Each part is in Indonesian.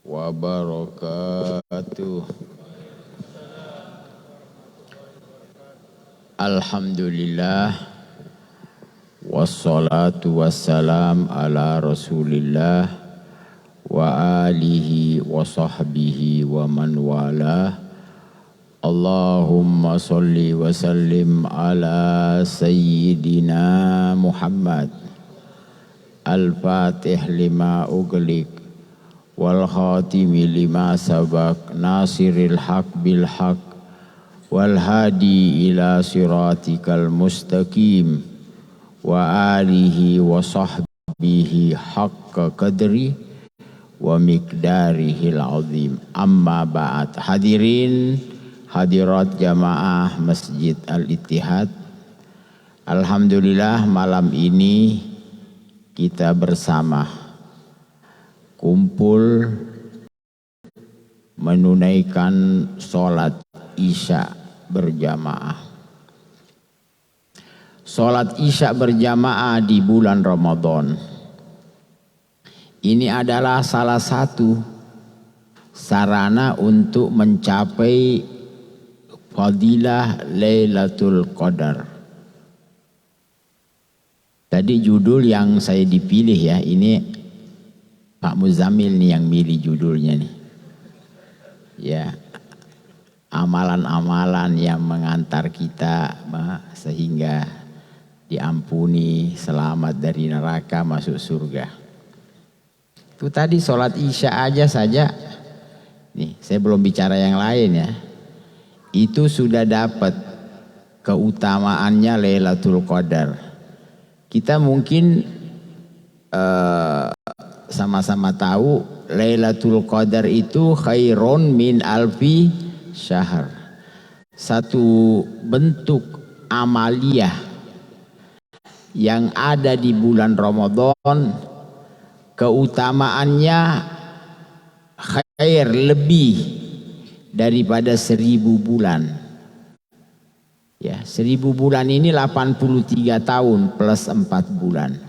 wabarakatuh. Alhamdulillah, wassalatu wassalam ala rasulillah wa alihi wa sahbihi wa man walah. Allahumma salli wa sallim ala sayyidina Muhammad al-fatih lima ughliq wal khatimi lima sabaq nasiril haq bil haq wal hadi ila siratikal mustaqim wa alihi wa sahbihi haqqa qadri wa miqdarihil azim. Amma ba'd. Hadirin hadirat jamaah Masjid Al-Ittihad, alhamdulillah malam ini kita bersama kumpul menunaikan sholat Isya berjamaah. Sholat Isya berjamaah di bulan Ramadan ini adalah salah satu sarana untuk mencapai fadilah Lailatul Qadar. Tadi judul yang saya dipilih ya, ini Pak Muzamil nih yang milih judulnya nih. Ya, amalan-amalan yang mengantar kita sehingga diampuni, selamat dari neraka, masuk surga. Itu tadi sholat Isya aja saja. Nih, saya belum bicara yang lain ya. Itu sudah dapat keutamaannya Lailatul Qadar. Kita mungkin sama-sama tahu Lailatul Qadar itu khairun min alfi syahr. Satu bentuk amaliyah yang ada di bulan Ramadan, keutamaannya khair lebih daripada 1000 bulan. Ya, 1000 bulan ini 83 tahun plus 4 bulan.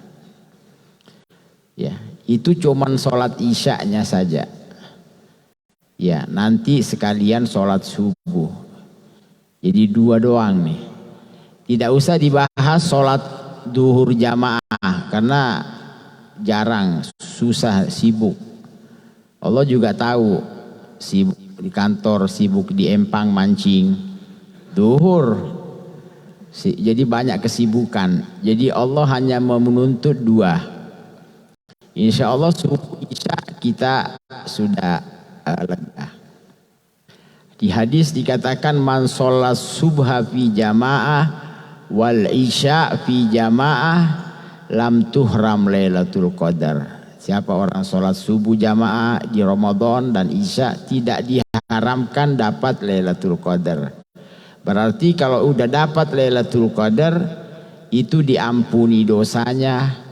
Ya, itu cuman sholat Isya-nya saja. Ya, nanti sekalian sholat subuh. Jadi 2 doang nih. Tidak usah dibahas sholat duhur jamaah karena jarang, susah, sibuk. Allah juga tahu sibuk di kantor, sibuk di empang mancing, duhur. Jadi banyak kesibukan. Jadi Allah hanya menuntut 2. Insya Allah subuh Isya kita sudah lega. Di hadis dikatakan man sholat subha fi jamaah wal isya fi jamaah lam tuhram Lailatul Qadar. Siapa orang sholat subuh jamaah di Ramadan dan Isya tidak diharamkan dapat Lailatul Qadar. Berarti kalau udah dapat Lailatul Qadar itu diampuni dosanya,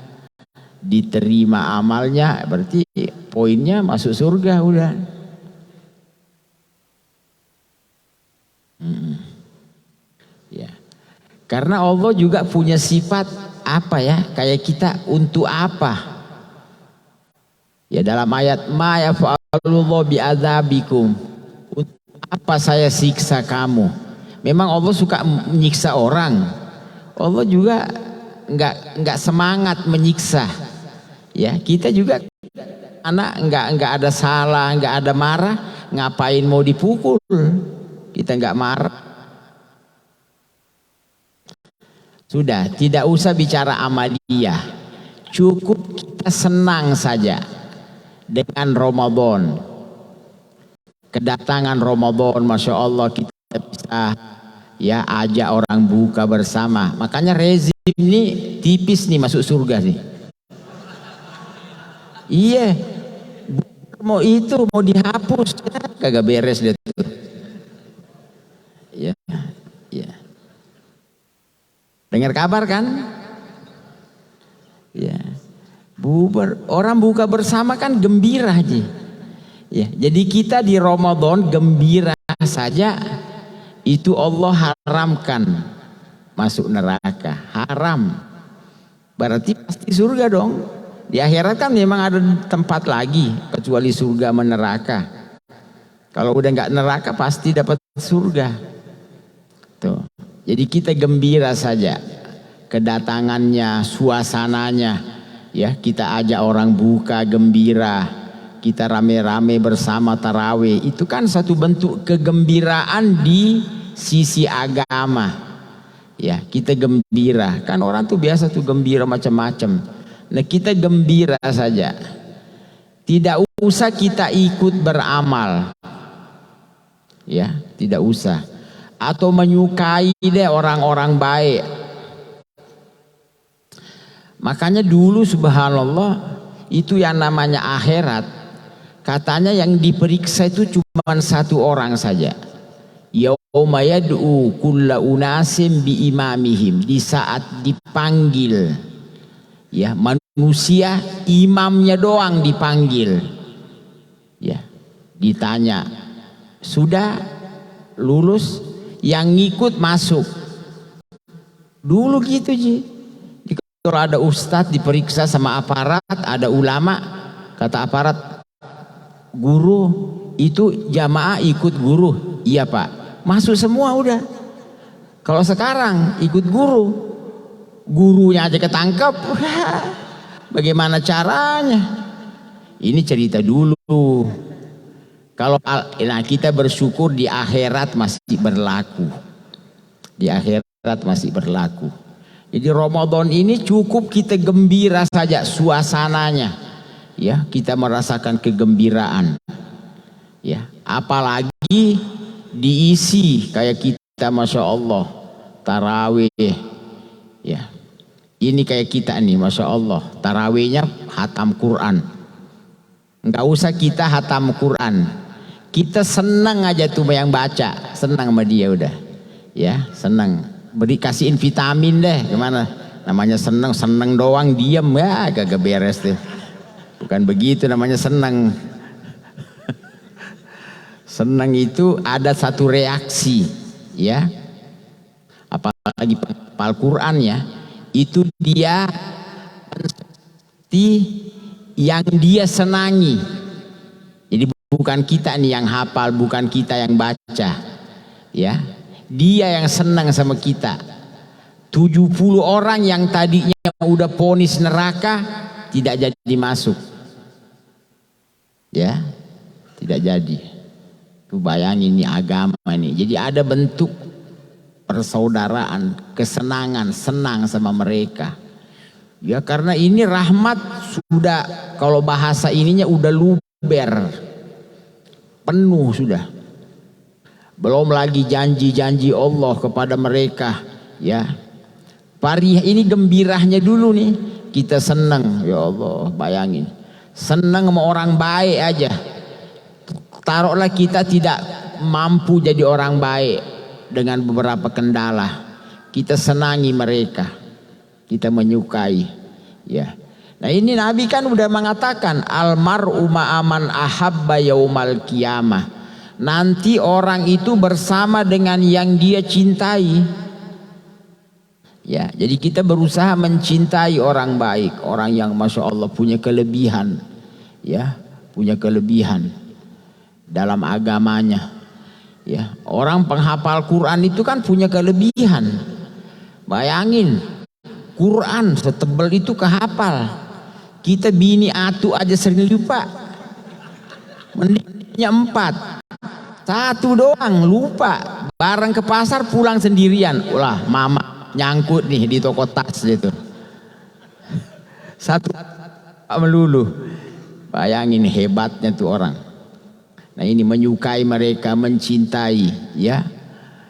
diterima amalnya, berarti poinnya masuk surga udah. Ya. Karena Allah juga punya sifat apa ya? Kayak kita untuk apa? Ya, dalam ayat ma yaf'alullahu bi'adzabikum. Apa saya siksa kamu? Memang Allah suka menyiksa orang. Allah juga enggak semangat menyiksa. Ya, kita juga anak enggak ada salah, enggak ada marah, ngapain mau dipukul? Kita enggak marah. Sudah, tidak usah bicara amaliyah. Cukup kita senang saja dengan Ramadan. Kedatangan Ramadan, Masya Allah, kita bisa ya ajak orang buka bersama. Makanya rezim ini tipis nih masuk surga nih. Iya, mau itu mau dihapus, kagak beres dia tuh. Ya, ya. Dengar kabar kan? Ya. Bubar, orang buka bersama kan gembira aja. Ya, jadi kita di Ramadan gembira saja itu Allah haramkan masuk neraka, haram. Berarti pasti surga dong. Di akhirat kan memang ada tempat lagi kecuali surga dan neraka. Kalau udah nggak neraka pasti dapat surga. Tuh. Jadi kita gembira saja kedatangannya, suasananya. Ya, kita ajak orang buka gembira, kita rame-rame bersama tarawih. Itu kan satu bentuk kegembiraan di sisi agama. Ya, kita gembira. Kan orang tuh biasa tuh gembira macam-macam. Nah, kita gembira saja. Tidak usah kita ikut beramal. Ya, tidak usah. Atau menyukai deh orang-orang baik. Makanya dulu subhanallah itu yang namanya akhirat. Katanya yang diperiksa itu cuma satu orang saja. Yauma yad'u kulla unasim bi imamihim. Di saat dipanggil, ya, manusia imamnya doang dipanggil. Ya, ditanya, sudah lulus, yang ngikut masuk. Dulu gitu Ji. Kalau ada ustadz diperiksa sama aparat, ada ulama, kata aparat, guru itu jamaah ikut guru. Iya Pak, masuk semua udah. Kalau sekarang ikut guru, gurunya aja ketangkep. Bagaimana caranya? Ini cerita dulu. Kalau kita bersyukur di akhirat masih berlaku. Di akhirat masih berlaku. Jadi Ramadan ini cukup kita gembira saja suasananya. Ya, kita merasakan kegembiraan. Ya, apalagi diisi kayak kita Masya Allah tarawih. Ya, ini kayak kita nih Masya Allah tarawihnya hatam Quran. Enggak usah kita hatam Quran, kita senang aja tuh yang baca, senang sama dia udah. Ya, senang. Beri kasihin vitamin deh, gimana? Namanya senang, senang doang diam ya kagak beres deh. Bukan begitu namanya senang. Senang itu ada satu reaksi, ya. Apalagi Al-Quran ya, itu dia yang dia senangi. Jadi bukan kita nih yang hafal, bukan kita yang baca, ya. Dia yang senang sama kita. 70 orang yang tadinya udah ponis neraka tidak jadi masuk. Ya, tidak jadi. Tuh bayangin ini agama nih. Jadi ada bentuk persaudaraan, kesenangan, senang sama mereka. Ya karena ini rahmat sudah, kalau bahasa ininya udah luber. Penuh sudah. Belum lagi janji-janji Allah kepada mereka, ya. Parih ini gembirahnya dulu nih. Kita senang, ya Allah, bayangin. Senang sama orang baik aja. Taruhlah kita tidak mampu jadi orang baik dengan beberapa kendala. Kita senangi mereka. Kita menyukai, ya. Nah, ini Nabi kan udah mengatakan almar'u ma'aman ahabba yaumal qiyamah. Nanti orang itu bersama dengan yang dia cintai. Ya, jadi kita berusaha mencintai orang baik, orang yang Masya Allah punya kelebihan, ya, punya kelebihan dalam agamanya. Ya, orang penghafal Quran itu kan punya kelebihan. Bayangin, Quran setebal itu kehafal. Kita bini atu aja sering lupa. Mendingnya 4. Satu doang lupa, barang ke pasar pulang sendirian. Ulah mama nyangkut nih di toko tas gitu. Satu melulu. Bayangin hebatnya tuh orang. Nah ini menyukai mereka, mencintai, ya.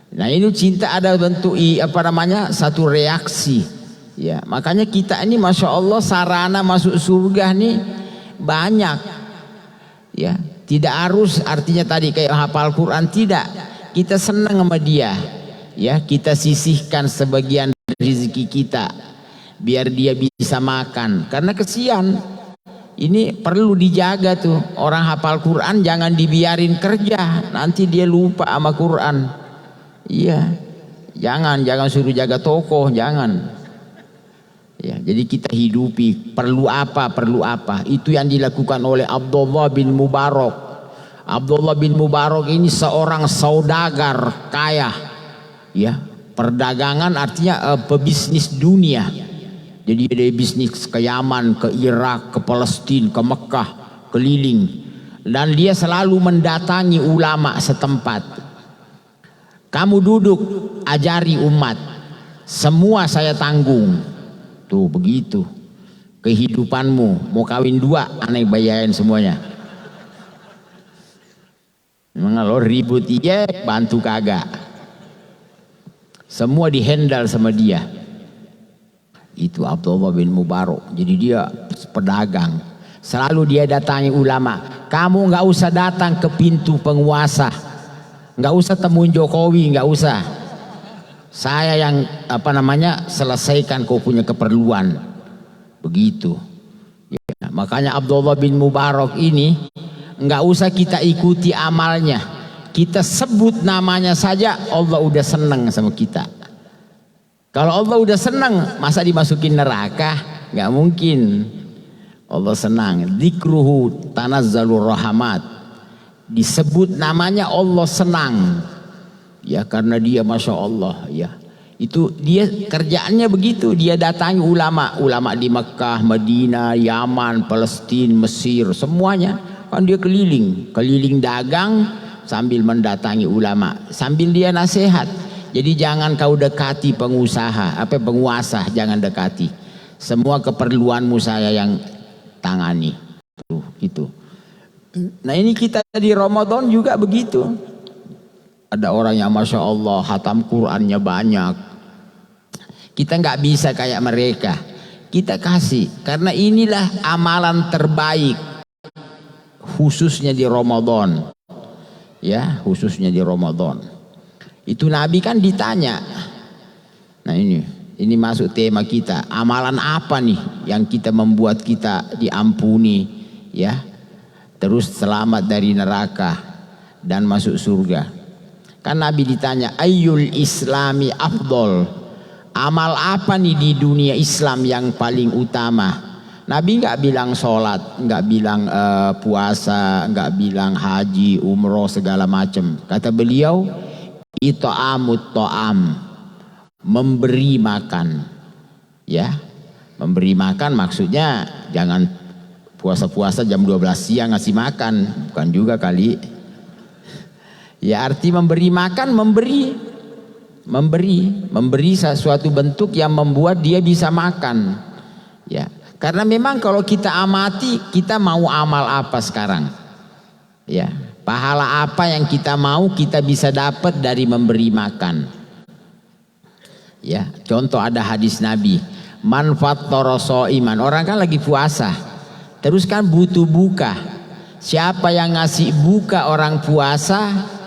Nah ini cinta ada bentuk satu reaksi. Ya, makanya kita ini Masya Allah sarana masuk surga nih banyak. Ya. Tidak harus artinya tadi kayak hafal Quran, tidak. Kita senang sama dia. Ya, kita sisihkan sebagian rezeki kita biar dia bisa makan. Karena kesian. Ini perlu dijaga tuh. Orang hafal Quran jangan dibiarin kerja, nanti dia lupa sama Quran. Iya. Jangan suruh jaga toko, jangan. Ya, jadi kita hidupi perlu apa, perlu apa. Itu yang dilakukan oleh Abdullah bin Mubarak. Abdullah bin Mubarak ini seorang saudagar kaya. Ya, perdagangan artinya pebisnis dunia. Jadi dia bisnis ke Yaman, ke Irak, ke Palestina, ke Mekah, keliling. Dan dia selalu mendatangi ulama setempat. Kamu duduk, ajari umat. Semua saya tanggung. Tuh begitu kehidupanmu. Mau kawin 2, aneh bayarin semuanya. Memang kalau ribut iya, bantu kagak. Semua dihandle sama dia. Itu Abdullah bin Mubarak. Jadi dia pedagang. Selalu dia datangi ulama. Kamu nggak usah datang ke pintu penguasa, nggak usah temuin Jokowi, nggak usah. Saya yang selesaikan kau punya keperluan. Begitu. Ya, makanya Abdullah bin Mubarak ini nggak usah kita ikuti amalnya. Kita sebut namanya saja, Allah udah senang sama kita. Kalau Allah udah senang, masa dimasukin neraka? Nggak mungkin. Allah senang. Dzikruhu tanazzalur rahmat. Disebut namanya Allah senang. Ya karena dia Masya Allah ya. Itu dia kerjaannya begitu. Dia datangi ulama. Ulama di Mekah, Madinah, Yaman, Palestina, Mesir. Semuanya. Kan dia keliling. Keliling dagang sambil mendatangi ulama. Sambil dia nasihat. Jadi jangan kau dekati pengusaha. Penguasa jangan dekati. Semua keperluanmu saya yang tangani. Itu. Nah ini kita di Ramadan juga begitu. Ada orang yang Masya Allah hatam Qurannya banyak. Kita nggak bisa kayak mereka. Kita kasih. Karena inilah amalan terbaik. Khususnya di Ramadan. Ya khususnya di Ramadan. Itu Nabi kan ditanya. Nah ini masuk tema kita. Amalan apa nih yang kita membuat kita diampuni. Ya. Terus selamat dari neraka. Dan masuk surga. Kan Nabi ditanya, ayyul islami afdol. Amal apa nih di dunia Islam yang paling utama? Nabi nggak bilang sholat, nggak bilang puasa, nggak bilang haji, umroh segala macam. Kata beliau, ita'amut ta'am, memberi makan. Ya, memberi makan maksudnya jangan puasa-puasa jam 12 siang ngasih makan, bukan juga kali. Ya arti memberi makan, memberi sesuatu bentuk yang membuat dia bisa makan. Ya, karena memang kalau kita amati, kita mau amal apa sekarang? Ya, pahala apa yang kita mau kita bisa dapat dari memberi makan? Ya, contoh ada hadis Nabi, man fattara shaiman, orang kan lagi puasa, terus kan butuh buka. Siapa yang ngasih buka orang puasa?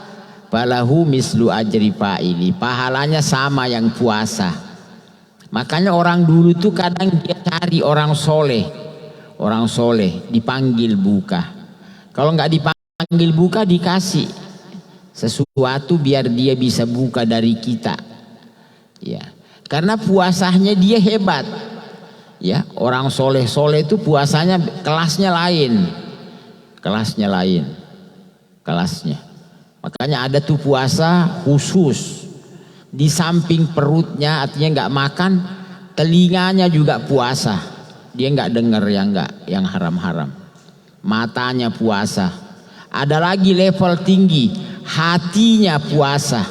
Falahu mislu ajri fa'ili, pahalanya sama yang puasa. Makanya orang dulu tuh kadang dia cari orang soleh dipanggil buka. Kalau nggak dipanggil buka dikasih sesuatu biar dia bisa buka dari kita. Ya, karena puasanya dia hebat. Ya, orang soleh itu puasanya kelasnya lain. Makanya ada tuh puasa khusus. Di samping perutnya artinya nggak makan, telinganya juga puasa. Dia nggak dengar yang haram-haram. Matanya puasa. Ada lagi level tinggi, hatinya puasa.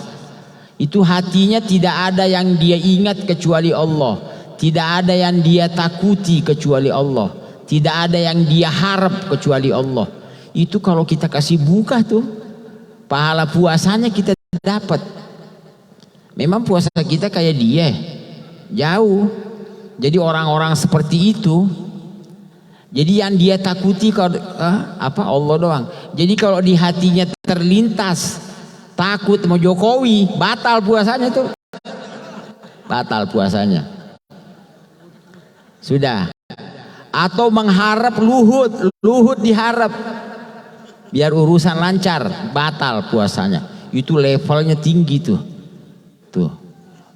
Itu hatinya tidak ada yang dia ingat kecuali Allah. Tidak ada yang dia takuti kecuali Allah. Tidak ada yang dia harap kecuali Allah. Itu kalau kita kasih buka tuh, pahala puasanya kita dapat. Memang puasa kita kayak dia jauh. Jadi orang-orang seperti itu, jadi yang dia takuti kalau Allah doang. Jadi kalau di hatinya terlintas takut sama Jokowi, batal puasanya tuh. Batal puasanya. Sudah. Atau mengharap luhut diharap. Biar urusan lancar, batal puasanya. Itu levelnya tinggi tuh.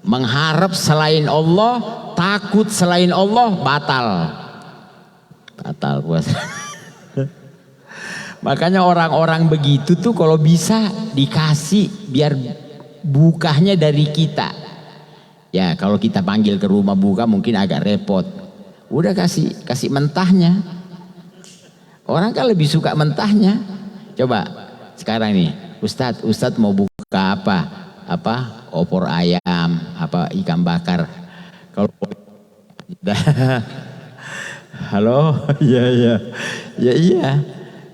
Mengharap selain Allah, takut selain Allah, batal puasa. Makanya orang-orang begitu tuh kalau bisa dikasih biar bukanya dari kita. Ya kalau kita panggil ke rumah buka mungkin agak repot. Udah kasih mentahnya. Orang kan lebih suka mentahnya. Coba sekarang nih, Ustadz mau buka apa opor ayam, apa ikan bakar. Kalau halo, iya.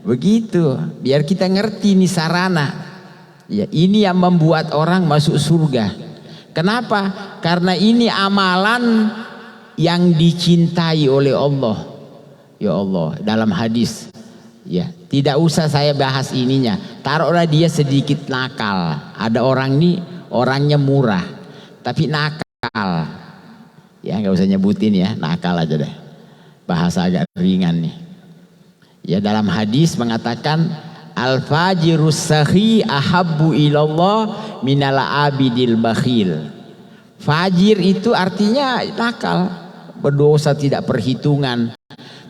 Begitu, biar kita ngerti nih sarana. Ya, ini yang membuat orang masuk surga. Kenapa? Karena ini amalan yang dicintai oleh Allah. Ya Allah, dalam hadis. Ya, tidak usah saya bahas ininya. Taruhlah dia sedikit nakal. Ada orang nih, orangnya murah, tapi nakal. Ya, nggak usah nyebutin ya, nakal aja deh. Bahasa agak ringan nih. Ya dalam hadis mengatakan al-fajirus sahi ahabbu ilallah minal abidil bakhil. Fajir itu artinya nakal, berdosa tidak perhitungan,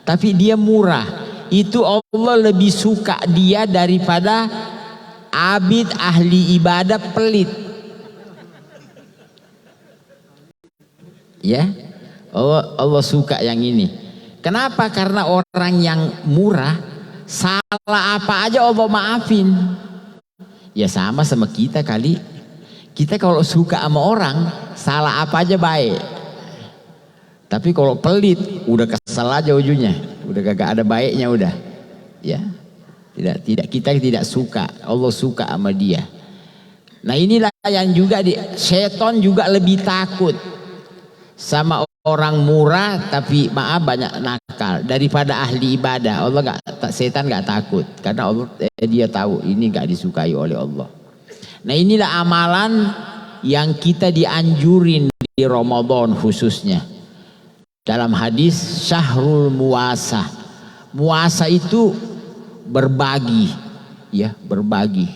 tapi dia murah. Itu Allah lebih suka dia daripada abid ahli ibadah pelit. Ya, Allah suka yang ini. Kenapa? Karena orang yang murah, salah apa aja Allah maafin. Ya sama kita kali. Kita kalau suka sama orang, salah apa aja baik. Tapi kalau pelit, udah kesel aja ujungnya. Udah kagak ada baiknya udah. Ya. Tidak kita tidak suka. Allah suka sama dia. Nah inilah yang juga setan juga lebih takut sama orang murah tapi maaf banyak nakal daripada ahli ibadah. Setan nggak takut karena Allah dia tahu ini nggak disukai oleh Allah. Nah inilah amalan yang kita dianjurin di Ramadan khususnya. Dalam hadis syahrul muasa. Muasa itu berbagi, ya berbagi.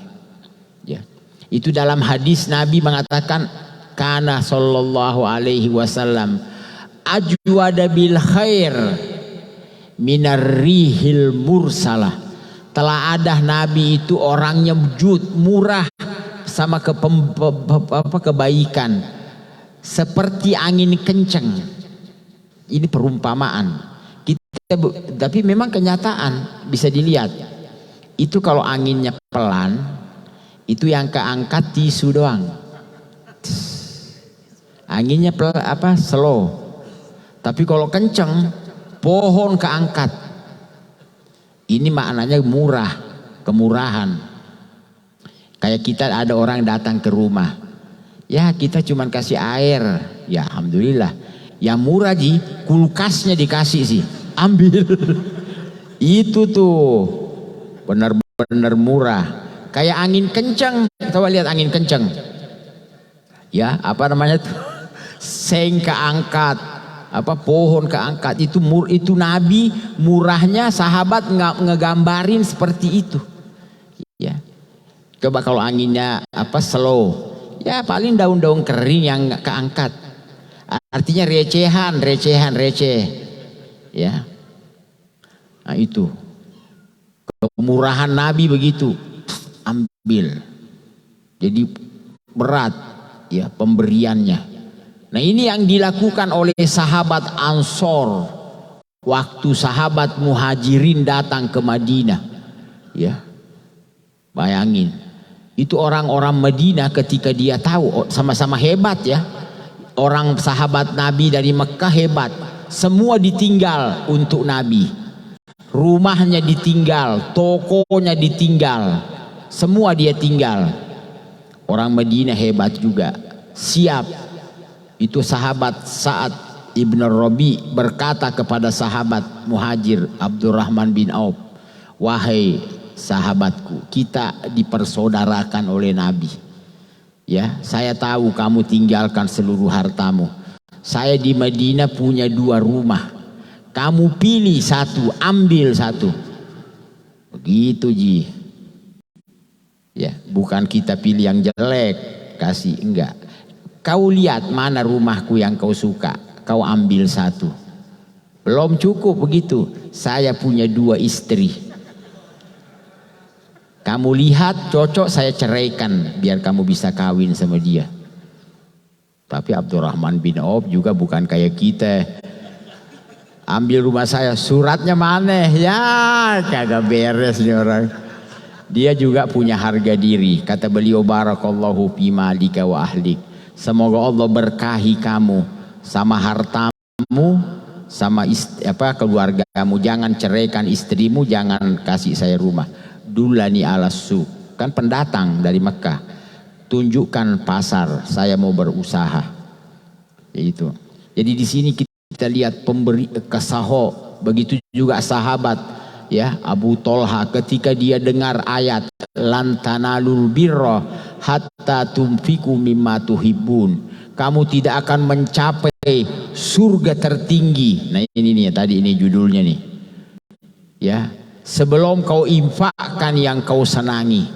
Ya. Itu dalam hadis Nabi mengatakan kana sallallahu alaihi wasallam ajwada bil khair minar rihil mursalah. Teladah Nabi itu orangnya jud, murah sama kebaikan seperti angin kencang. Ini perumpamaan kita, tapi memang kenyataan bisa dilihat. Itu kalau anginnya pelan, itu yang keangkat tisu doang. Anginnya slow. Tapi kalau kenceng, pohon keangkat. Ini maknanya murah, kemurahan. Kayak kita ada orang datang ke rumah. Ya kita cuma kasih air. Ya alhamdulillah. Yang murah kulkasnya dikasih sih. Ambil. Itu tuh benar-benar murah. Kayak angin kenceng. Coba lihat angin kenceng. Ya apa namanya tuh? Seng keangkat. Pohon keangkat. Itu Nabi murahnya, sahabat ngegambarin seperti itu. Ya. Coba kalau anginnya slow. Ya paling daun-daun kering yang keangkat. Artinya receh. Ya. Nah itu. Kemurahan Nabi begitu. Ambil. Jadi berat ya pemberiannya. Nah ini yang dilakukan oleh sahabat Ansor waktu sahabat Muhajirin datang ke Madinah. Ya. Bayangin. Itu orang-orang Madinah ketika dia tahu sama-sama hebat ya. Orang sahabat Nabi dari Mekah hebat. Semua ditinggal untuk Nabi. Rumahnya ditinggal, tokonya ditinggal. Semua dia tinggal. Orang Madinah hebat juga. Siap. Itu sahabat Sa'ad ibn Rabi berkata kepada sahabat Muhajir Abdurrahman bin Auf, wahai sahabatku, kita dipersaudarakan oleh Nabi. Ya, saya tahu kamu tinggalkan seluruh hartamu. Saya di Madinah punya 2 rumah. Kamu pilih satu, ambil satu. Begitu Ya, bukan kita pilih yang jelek, kasih enggak. kau lihat mana rumahku yang kau suka, kau ambil satu. Belum cukup begitu, saya punya 2 istri. Kamu lihat cocok, saya ceraikan biar kamu bisa kawin sama dia. Tapi Abdurrahman bin Auf juga bukan kayak kita. Ambil rumah saya, suratnya mana? Ya kagak beres nih orang. Dia juga punya harga diri. Kata beliau, barakallahu fi malika wa ahlik. Semoga Allah berkahi kamu sama hartamu, sama keluargamu. Jangan ceraikan istrimu, jangan kasih saya rumah. Dulani ala suq, kan pendatang dari Mekah. Tunjukkan pasar, saya mau berusaha. Yaitu. Jadi di sini kita lihat pemberi kesaho, begitu juga sahabat ya Abu Tolha ketika dia dengar ayat lan tanalul birra hatta tunfiqu mimma tuhibbun. Kamu tidak akan mencapai surga tertinggi. Nah ini nih tadi ini judulnya nih. Ya. Sebelum kau infakkan yang kau senangi.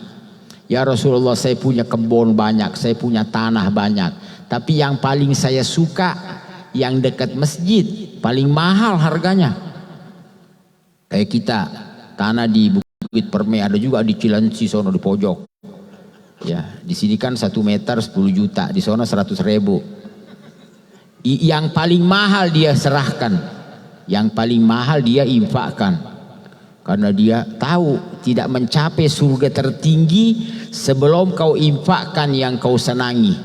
Ya Rasulullah, saya punya kebun banyak, saya punya tanah banyak. Tapi yang paling saya suka yang dekat masjid, paling mahal harganya. Kayak kita, tanah di Bukit Permai, ada juga di Cilanci sono di pojok. Ya, di sini kan 1 meter 10 juta, di sono 100.000. Yang paling mahal dia serahkan, yang paling mahal dia infakkan. Karena dia tahu tidak mencapai surga tertinggi sebelum kau infakkan yang kau senangi.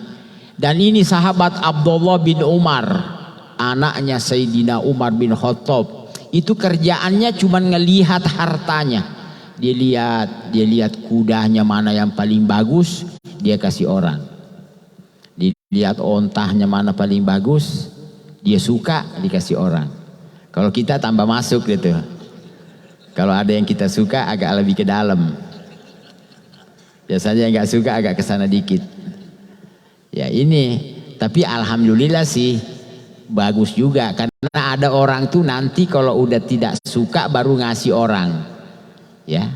Dan ini sahabat Abdullah bin Umar, anaknya Sayyidina Umar bin Khattab. Itu kerjaannya cuma ngelihat hartanya. Dia lihat kudanya mana yang paling bagus, dia kasih orang. Dilihat ontahnya mana paling bagus, dia suka, dikasih orang. Kalau kita tambah masuk gitu. Kalau ada yang kita suka agak lebih ke dalam. Biasanya yang gak suka agak ke sana dikit. Ya ini, tapi alhamdulillah sih bagus juga. Karena ada orang tuh nanti kalau udah tidak suka baru ngasih orang. Ya,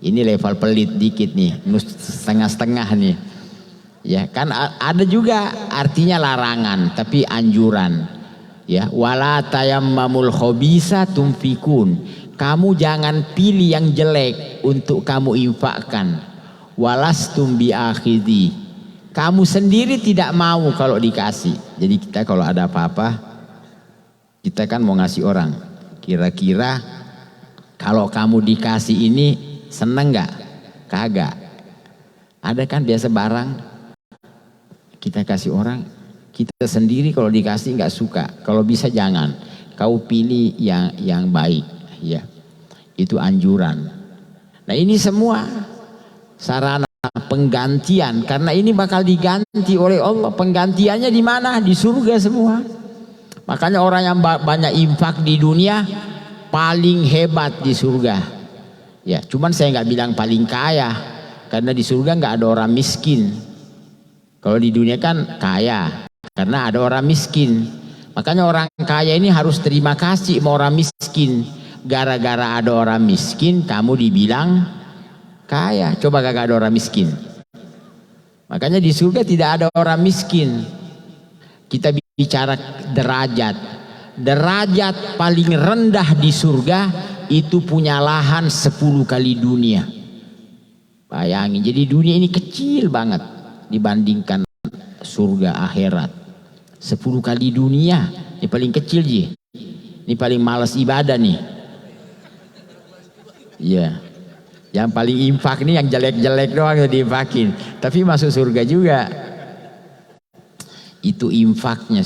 ini level pelit dikit nih, setengah-setengah nih. Ya kan ada juga artinya larangan, tapi anjuran. Ya, wala tayammamul khabisa tunfikun. Kamu jangan pilih yang jelek untuk kamu infakkan. Walastum bi akhidhi. Kamu sendiri tidak mau kalau dikasih. Jadi kita kalau ada apa-apa, kita kan mau ngasih orang. Kira-kira kalau kamu dikasih ini seneng gak? Kagak. Ada kan biasa barang kita kasih orang, kita sendiri kalau dikasih gak suka. Kalau bisa jangan. Kau pilih yang baik. Ya, itu anjuran. Nah ini semua sarana penggantian, karena ini bakal diganti oleh Allah. Penggantiannya di mana? Di surga semua. Makanya orang yang banyak infak di dunia paling hebat di surga. Ya, cuman saya nggak bilang paling kaya, karena di surga nggak ada orang miskin. Kalau di dunia kan kaya, karena ada orang miskin. Makanya orang kaya ini harus terima kasih sama orang miskin. Gara-gara ada orang miskin kamu dibilang kaya. Coba kagak ada orang miskin. Makanya di surga tidak ada orang miskin. Kita bicara derajat. Derajat paling rendah di surga itu punya lahan 10 kali dunia. Bayangin, jadi dunia ini kecil banget dibandingkan surga akhirat. 10 kali dunia, ini paling kecil Ji. Ini paling malas ibadah nih. Iya, yang paling infak nih yang jelek-jelek doang yang diinfakin, tapi masuk surga juga. Itu infaknya,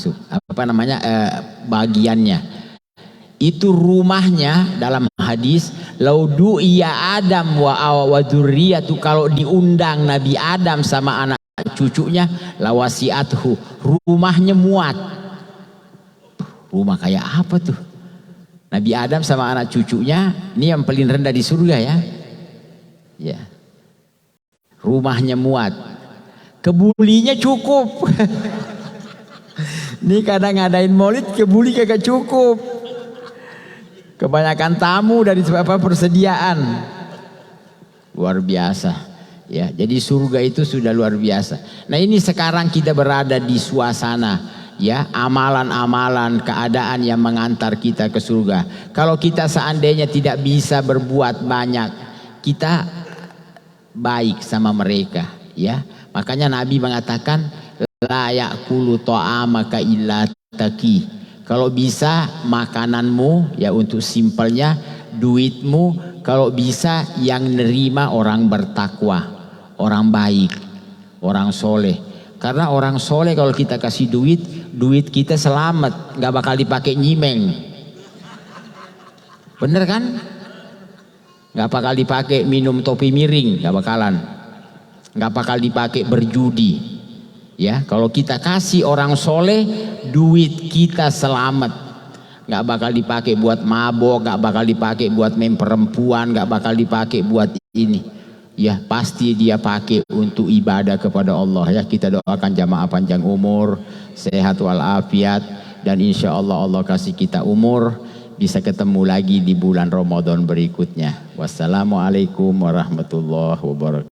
bagiannya. Itu rumahnya dalam hadis, laudu iya Adam wa dzurriyyatu, kalau diundang Nabi Adam sama anak cucunya, lawasiathu, rumahnya muat. Rumah kayak apa tuh? Nabi Adam sama anak cucunya, ini yang paling rendah di surga ya. Ya. Rumahnya muat. Kebulinya cukup. Ini kadang ngadain maulid kebuli kagak cukup. Kebanyakan tamu dari persediaan. Luar biasa. Ya, jadi surga itu sudah luar biasa. Nah, ini sekarang kita berada di suasana ya, amalan-amalan keadaan yang mengantar kita ke surga. Kalau kita seandainya tidak bisa berbuat banyak, kita baik sama mereka ya. Makanya Nabi mengatakan la ya'kulu ta'amaka illa taqi. Kalau bisa makananmu ya, untuk simpelnya duitmu kalau bisa yang nerima orang bertakwa, orang baik, orang soleh. Karena orang soleh kalau kita kasih duit, duit kita selamat, nggak bakal dipakai nyimeng. Bener kan? Nggak bakal dipakai minum topi miring, nggak bakalan. Nggak bakal dipakai berjudi. Ya, kalau kita kasih orang soleh, duit kita selamat. Nggak bakal dipakai buat mabok, nggak bakal dipakai buat main perempuan, nggak bakal dipakai buat ini. Ya, pasti dia pakai untuk ibadah kepada Allah ya. Kita doakan jamaah panjang umur, sehat walafiat, dan insya Allah Allah kasih kita umur bisa ketemu lagi di bulan Ramadan berikutnya. Wassalamualaikum warahmatullahi wabarakatuh.